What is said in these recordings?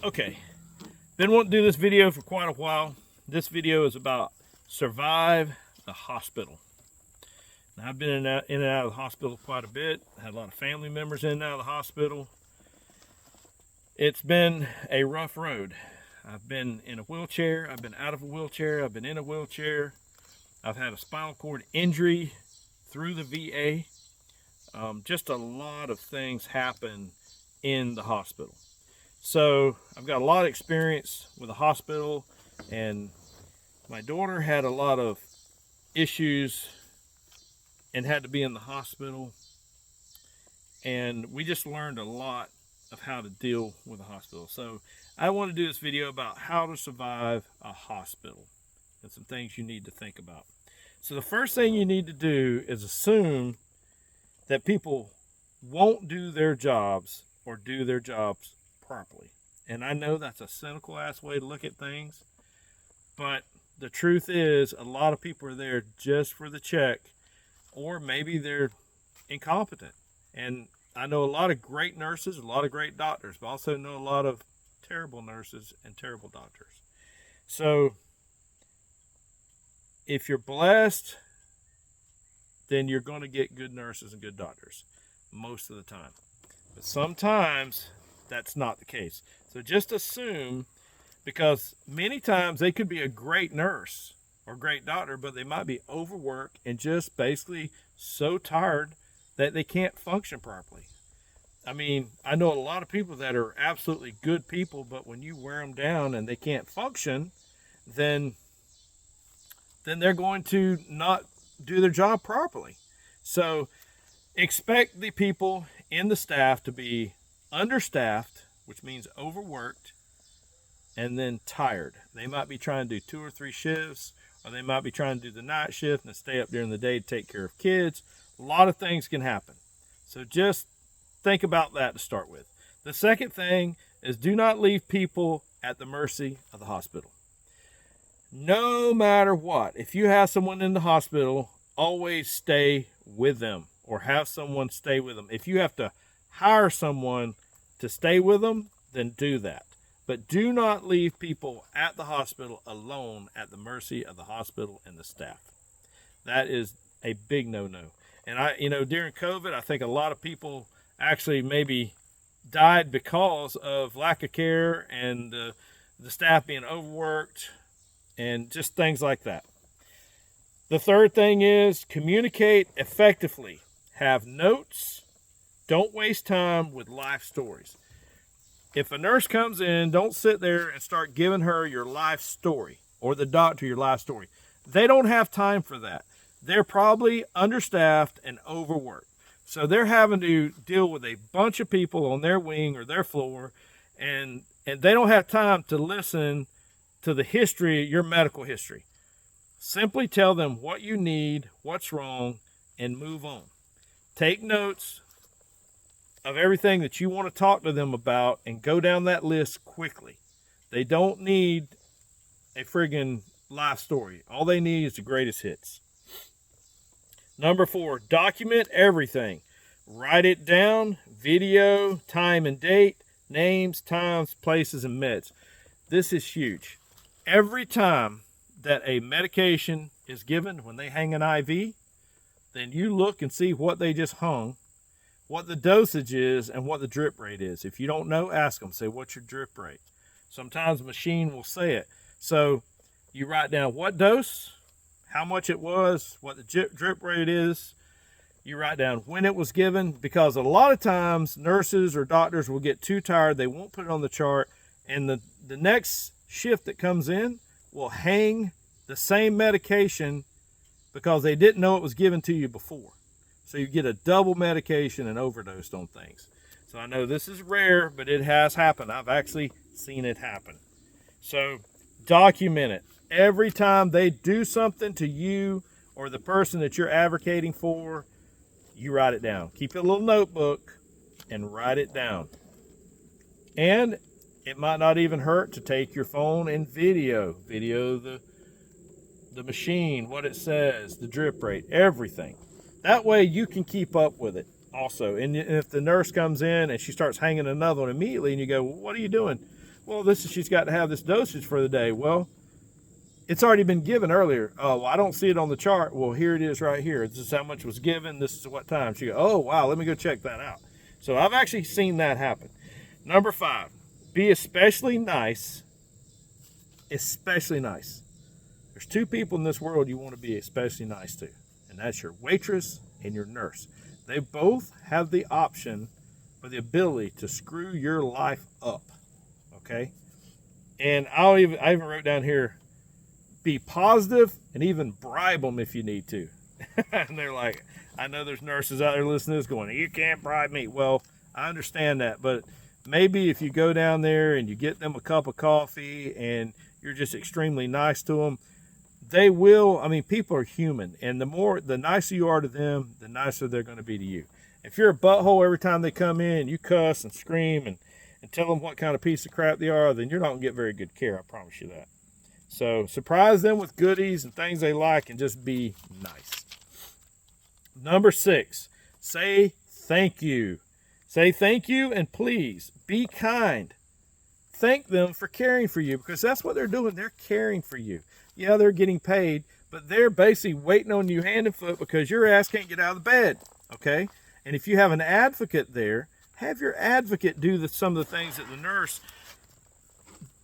Okay, been wanting to do this video for quite a while. This video is about survive the hospital. Now, I've been in and out of the hospital quite a bit. Had a lot of family members in and out of the hospital. It's been a rough road. I've been in a wheelchair. I've been out of a wheelchair. I've been in a wheelchair. I've had a spinal cord injury through the VA. Just a lot of things happen in the hospital. So I've got a lot of experience with the hospital, and my daughter had a lot of issues and had to be in the hospital. And we just learned a lot of how to deal with a hospital. So I want to do this video about how to survive a hospital and some things you need to think about. So the first thing you need to do is assume that people won't do their jobs or do their jobs properly. And I know that's a cynical ass way to look at things, but the truth is a lot of people are there just for the check, or maybe they're incompetent. And I know a lot of great nurses, a lot of great doctors, but I also know a lot of terrible nurses and terrible doctors. So if you're blessed, then you're going to get good nurses and good doctors most of the time. But sometimes that's not the case. So just assume, because many times they could be a great nurse or great doctor, but they might be overworked and just basically so tired that they can't function properly. I mean, I know a lot of people that are absolutely good people, but when you wear them down and they can't function, then they're going to not do their job properly. So expect the people in the staff to be understaffed, which means overworked, and then tired. They might be trying to do 2 or 3 shifts, or they might be trying to do the night shift and stay up during the day to take care of kids. A lot of things can happen. So just think about that to start with. The second thing is, do not leave people at the mercy of the hospital. No matter what, if you have someone in the hospital, always stay with them or have someone stay with them. If you have to hire someone to stay with them, then do that. But do not leave people at the hospital alone at the mercy of the hospital and the staff. That is a big no-no. And during COVID, I think a lot of people actually maybe died because of lack of care and the staff being overworked and just things like that. The third thing is communicate effectively. Have notes. Don't waste time with life stories. If a nurse comes in, don't sit there and start giving her your life story or the doctor your life story. They don't have time for that. They're probably understaffed and overworked. So they're having to deal with a bunch of people on their wing or their floor, and they don't have time to listen to the history, your medical history. Simply tell them what you need, what's wrong, and move on. Take notes of everything that you want to talk to them about and go down that list quickly. They don't need a friggin' life story. All they need is the greatest hits. Number 4, document everything. Write it down, video, time and date, names, times, places, and meds. This is huge. Every time that a medication is given, when they hang an IV, then you look and see what they just hung, what the dosage is, and what the drip rate is. If you don't know, ask them. Say, what's your drip rate? Sometimes the machine will say it. So you write down what dose, how much it was, what the drip rate is. You write down when it was given, because a lot of times nurses or doctors will get too tired. They won't put it on the chart, and the next shift that comes in will hang the same medication because they didn't know it was given to you before. So you get a double medication and overdosed on things. So I know this is rare, but it has happened. I've actually seen it happen. So document it. Every time they do something to you or the person that you're advocating for, you write it down. Keep a little notebook and write it down. And it might not even hurt to take your phone and video the machine, what it says, the drip rate, everything. That way you can keep up with it also. And if the nurse comes in and she starts hanging another one immediately and you go, well, what are you doing? well, she's got to have this dosage for the day. Well, it's already been given earlier. Oh, well, I don't see it on the chart. Well, here it is right here. This is how much was given. This is what time. She goes, oh, wow, let me go check that out. So I've actually seen that happen. Number 5, be especially nice. Especially nice. There's 2 people in this world you want to be especially nice to, and that's your waitress and your nurse. They both have the option or the ability to screw your life up, okay? And I even wrote down here, be positive and even bribe them if you need to. And they're like, I know there's nurses out there listening to this going, you can't bribe me. Well, I understand that, but maybe if you go down there and you get them a cup of coffee and you're just extremely nice to them, they will. I mean, people are human, and the nicer you are to them, the nicer they're going to be to you. If you're a butthole every time they come in, you cuss and scream and tell them what kind of piece of crap they are, then you're not going to get very good care. I promise you that. So surprise them with goodies and things they like, and just be nice. Number 6, say thank you. Say thank you and please. Be kind. Thank them for caring for you, because that's what they're doing. They're caring for you. Yeah, they're getting paid, but they're basically waiting on you hand and foot because your ass can't get out of the bed, okay? And if you have an advocate there, have your advocate do some of the things that the nurse,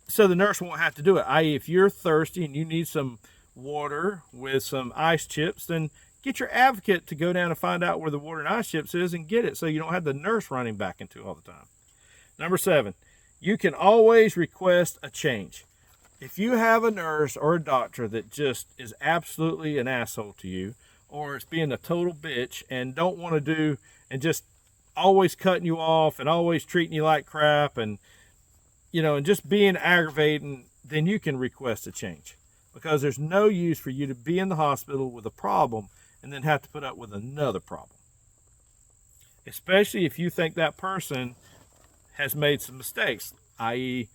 so the nurse won't have to do it. I.e., if you're thirsty and you need some water with some ice chips, then get your advocate to go down and find out where the water and ice chips is and get it, so you don't have the nurse running back into it all the time. Number 7, you can always request a change. If you have a nurse or a doctor that just is absolutely an asshole to you, or it's being a total bitch and don't want to do, and just always cutting you off and always treating you like crap and, and just being aggravating, then you can request a change, because there's no use for you to be in the hospital with a problem and then have to put up with another problem. Especially if you think that person has made some mistakes, i.e.,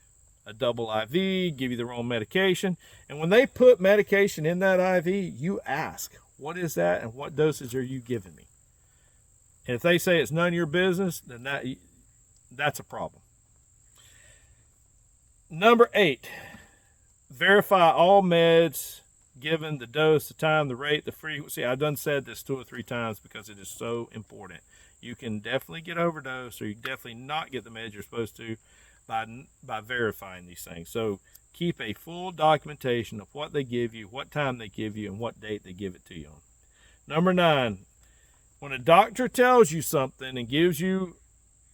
a double IV, give you the wrong medication. And when they put medication in that IV, you ask, what is that and what dosage are you giving me? And if they say it's none of your business, then that's a problem. Number 8, verify all meds given, the dose, the time, the rate, the frequency. I've done said this 2 or 3 times because it is so important. You can definitely get overdosed, or you definitely not get the meds you're supposed to by verifying these things. So keep a full documentation of what they give you, what time they give you, and what date they give it to you on. Number 9, when a doctor tells you something and gives you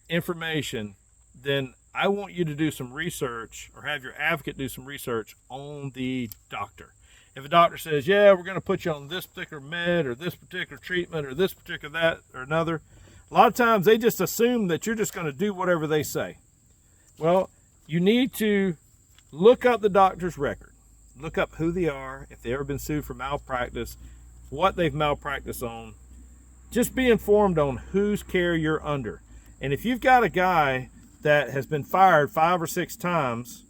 information, then I want you to do some research, or have your advocate do some research on the doctor. If a doctor says, yeah, we're going to put you on this particular med or this particular treatment or this particular that or another, a lot of times they just assume that you're just going to do whatever they say. Well, you need to look up the doctor's record. Look up who they are, if they've ever been sued for malpractice, what they've malpracticed on. Just be informed on whose care you're under. And if you've got a guy that has been fired 5 or 6 times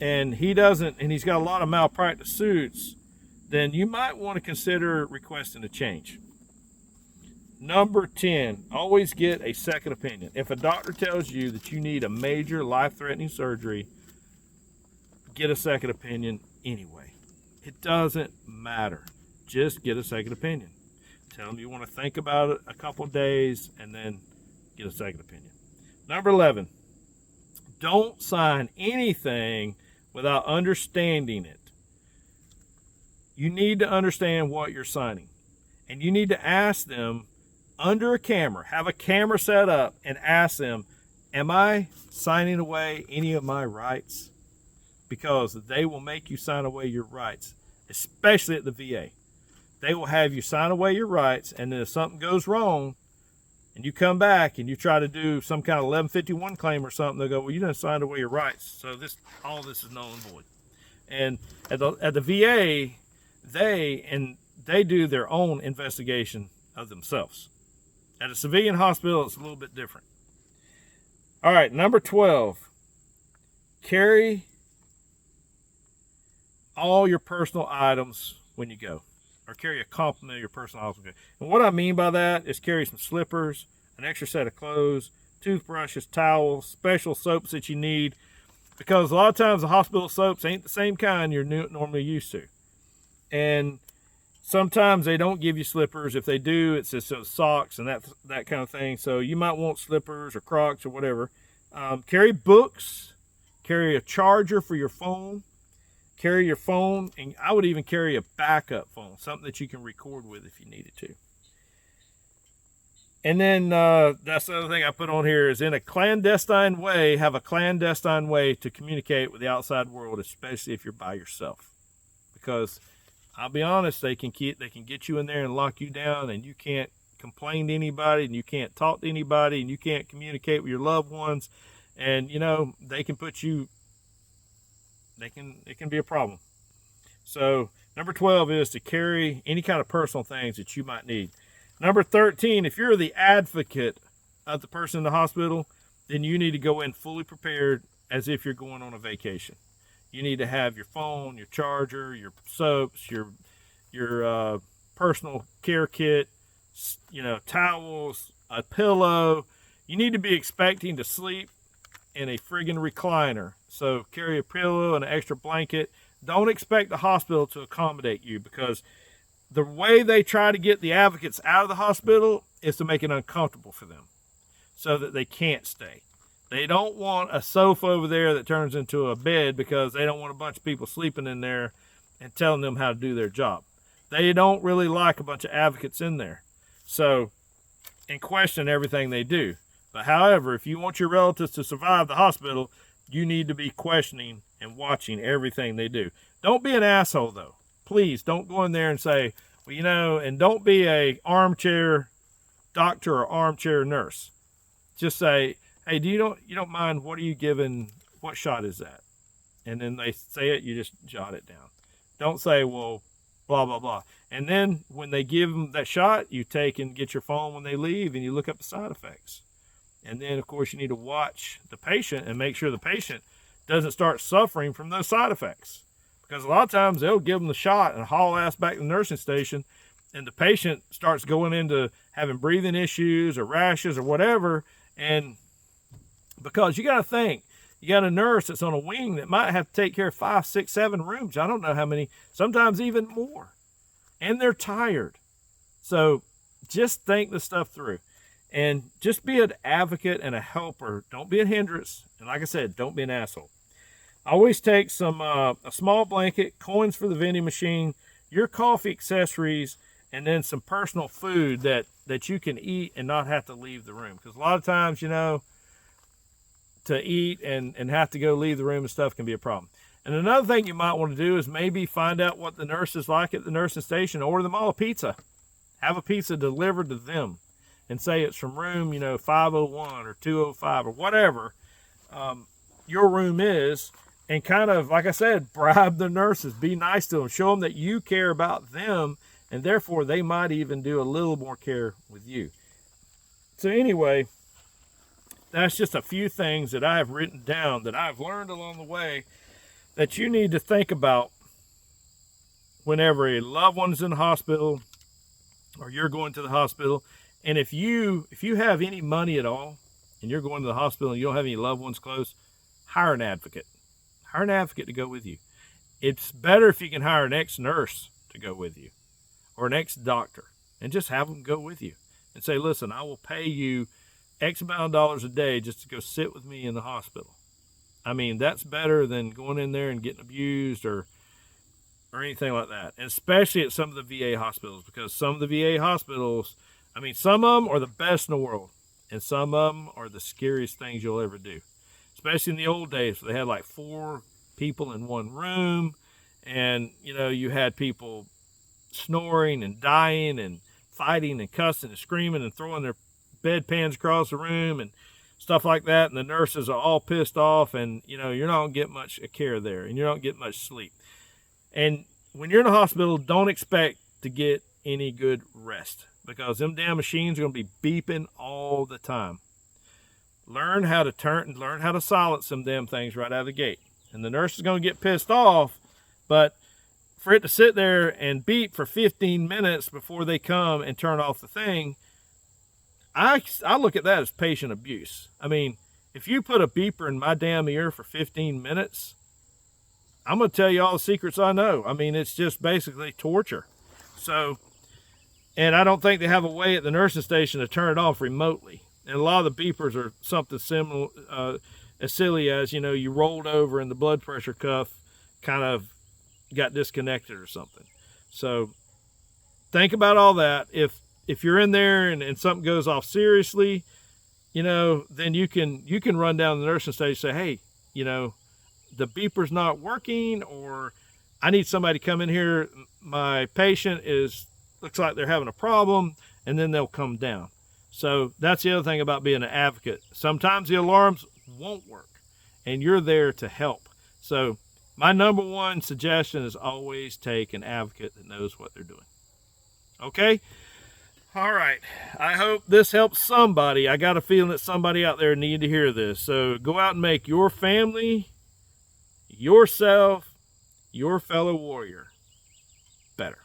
and he's got a lot of malpractice suits, then you might want to consider requesting a change. Number 10, always get a second opinion. If a doctor tells you that you need a major life-threatening surgery, get a second opinion anyway. It doesn't matter. Just get a second opinion. Tell them you want to think about it a couple days and then get a second opinion. Number 11, don't sign anything without understanding it. You need to understand what you're signing. And you need to ask them under a camera, have a camera set up and ask them, am I signing away any of my rights? Because they will make you sign away your rights, especially at the VA. They will have you sign away your rights, and then if something goes wrong and you come back and you try to do some kind of 1151 claim or something, they'll go, well, you didn't sign away your rights, so all this is null and void. And at the VA, they do their own investigation of themselves. At a civilian hospital, it's a little bit different. All right, number 12, carry all your personal items when you go, or carry a complement of your personal items. And what I mean by that is carry some slippers, an extra set of clothes, toothbrushes, towels, special soaps that you need. because a lot of times the hospital soaps ain't the same kind you're normally used to. And sometimes they don't give you slippers. If they do, it's just socks and that kind of thing. So you might want slippers or Crocs or whatever. Carry books, carry a charger for your phone, carry your phone, and I would even carry a backup phone, something that you can record with if you needed to. And then that's the other thing I put on here is in a clandestine way, have a clandestine way to communicate with the outside world, especially if you're by yourself. Because I'll be honest, they can get you in there and lock you down, and you can't complain to anybody, and you can't talk to anybody, and you can't communicate with your loved ones, and they can put you. It can be a problem. So number 12 is to carry any kind of personal things that you might need. Number 13, if you're the advocate of the person in the hospital, then you need to go in fully prepared as if you're going on a vacation. You need to have your phone, your charger, your soaps, your personal care kit, towels, a pillow. You need to be expecting to sleep in a friggin' recliner. So carry a pillow and an extra blanket. Don't expect the hospital to accommodate you, because the way they try to get the advocates out of the hospital is to make it uncomfortable for them so that they can't stay. They don't want a sofa over there that turns into a bed because they don't want a bunch of people sleeping in there and telling them how to do their job. They don't really like a bunch of advocates in there. So, and question everything they do. But however, if you want your relatives to survive the hospital, you need to be questioning and watching everything they do. Don't be an asshole, though. Please don't go in there and say, well, and don't be a armchair doctor or armchair nurse. Just say, hey, you don't mind, what are you giving, what shot is that? And then they say it, you just jot it down. Don't say, well, blah, blah, blah. And then when they give them that shot, you take and get your phone when they leave and you look up the side effects. And then, of course, you need to watch the patient and make sure the patient doesn't start suffering from those side effects. Because a lot of times they'll give them the shot and haul ass back to the nursing station, and the patient starts going into having breathing issues or rashes or whatever. And because you got to think, you got a nurse that's on a wing that might have to take care of 5, 6, 7 rooms. I don't know how many, sometimes even more. And they're tired. So just think the stuff through. And just be an advocate and a helper. Don't be a hindrance. And like I said, don't be an asshole. Always take some a small blanket, coins for the vending machine, your coffee accessories, and then some personal food that you can eat and not have to leave the room. Because a lot of times, to eat and have to go leave the room and stuff can be a problem. And another thing you might want to do is maybe find out what the nurse is like at the nursing station. Order them all a pizza. Have a pizza delivered to them. And say it's from room, 501 or 205 or whatever your room is. And kind of, like I said, bribe the nurses. Be nice to them. Show them that you care about them. And therefore, they might even do a little more care with you. So anyway, that's just a few things that I have written down that I've learned along the way that you need to think about whenever a loved one is in the hospital or you're going to the hospital. And if you have any money at all and you're going to the hospital and you don't have any loved ones close, hire an advocate. Hire an advocate to go with you. It's better if you can hire an ex-nurse to go with you or an ex-doctor and just have them go with you and say, listen, I will pay you X amount of dollars a day just to go sit with me in the hospital. I mean, that's better than going in there and getting abused or anything like that. And especially at some of the VA hospitals, because some of the VA hospitals, some of them are the best in the world, and some of them are the scariest things you'll ever do. Especially in the old days, where they had like 4 people in one room, and you had people snoring and dying and fighting and cussing and screaming and throwing their bedpans across the room and stuff like that, and the nurses are all pissed off, and you're not gonna get much care there, and you don't get much sleep. And when you're in a hospital, don't expect to get any good rest, because them damn machines are gonna be beeping all the time. Learn how to silence them damn things right out of the gate. And the nurse is going to get pissed off, but for it to sit there and beep for 15 minutes before they come and turn off the thing, I look at that as patient abuse. If you put a beeper in my damn ear for 15 minutes, I'm going to tell you all the secrets I know. I mean, it's just basically torture. So, and I don't think they have a way at the nursing station to turn it off remotely. And a lot of the beepers are something similar, as silly as, you know, you rolled over and the blood pressure cuff kind of got disconnected or something. So think about all that. If you're in there and something goes off seriously, you know, then you can run down the nursing station and say, hey, you know, the beeper's not working, or I need somebody to come in here. My patient looks like they're having a problem, and then they'll come down. So that's the other thing about being an advocate. Sometimes the alarms won't work, and you're there to help. So my number one suggestion is always take an advocate that knows what they're doing. Okay? All right. I hope this helps somebody. I got a feeling that somebody out there needed to hear this. So go out and make your family, yourself, your fellow warrior better.